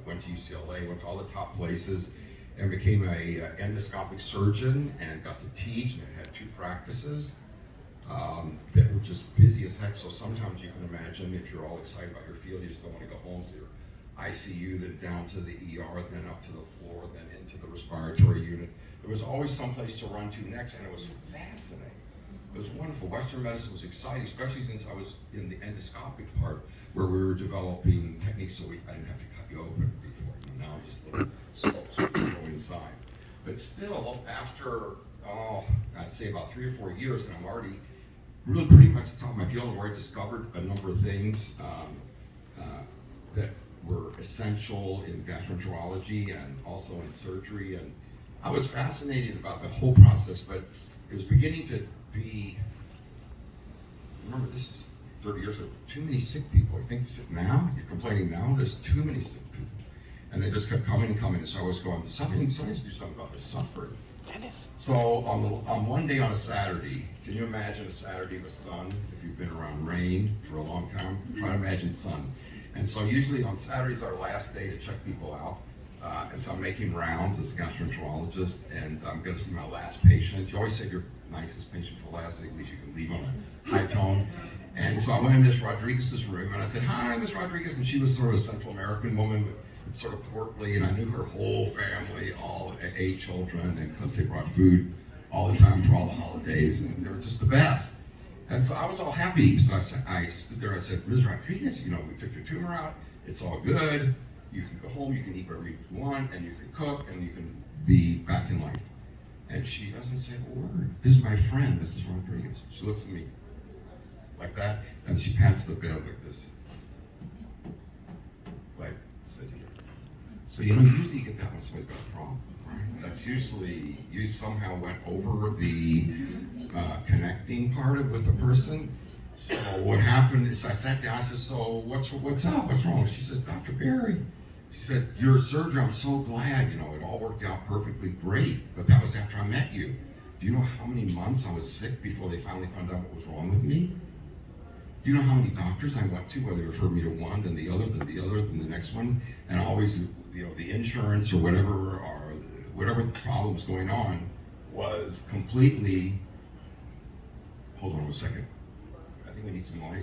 went to UCLA, went to all the top places, and became a endoscopic surgeon and got to teach, and had 2 practices that were just busy as heck. So sometimes you can imagine if you're all excited about your field, you just don't want to go home. So you're ICU, then down to the ER, then up to the floor, then into the respiratory unit. There was always someplace to run to next, and it was fascinating. It was wonderful. Western medicine was exciting, especially since I was in the endoscopic part, where we were developing techniques so I didn't have to cut you open before. Now I'm just little scopes so you go inside. But still, after, I'd say about 3 or 4 years, and I'm already really pretty much at the top of my field, where I discovered a number of things that were essential in gastroenterology and also in surgery. And I was fascinated about the whole process, but it was beginning to be, remember this is 30 years ago, too many sick people. I think now, you're complaining now, there's too many sick people. And they just kept coming and coming, and so I was going, somebody needs to do something about the suffering. Dennis. So on one day on a Saturday, can you imagine a Saturday with sun? If you've been around rain for a long time, try to imagine sun. And so usually on Saturdays our last day to check people out. And so I'm making rounds as a gastroenterologist, and I'm going to see my last patient. You always save your nicest patient for last, so at least you can leave on a high tone. And so I went in Miss Rodriguez's room, and I said, "Hi, Miss Rodriguez," and she was sort of a Central American woman with sort of portly, and I knew her whole family, all 8 children, and because they brought food all the time for all the holidays, and they were just the best. And so I was all happy. So I stood there, I said, "Ms. Rodriguez, we took your tumor out, it's all good. You can go home, you can eat whatever you want, and you can cook, and you can be back in life." And she doesn't say a word. "This is my friend, Mrs. Rodriguez." She looks at me like that, and she pats the bed like this. Like, sit here. So usually you get that when somebody's got a problem, right? That's usually, you somehow went over the connecting part of with a person. So what happened is I sat down, I said, "So what's up, what's wrong?" She says, "Dr. Berry," she said, "your surgery, I'm so glad, it all worked out perfectly great, but that was after I met you. Do you know how many months I was sick before they finally found out what was wrong with me? Do you know how many doctors I went to, where they referred me to one, then the other, then the other, then the next one, and always, the insurance or whatever problems going on was completely," hold on a second, I think we need some light.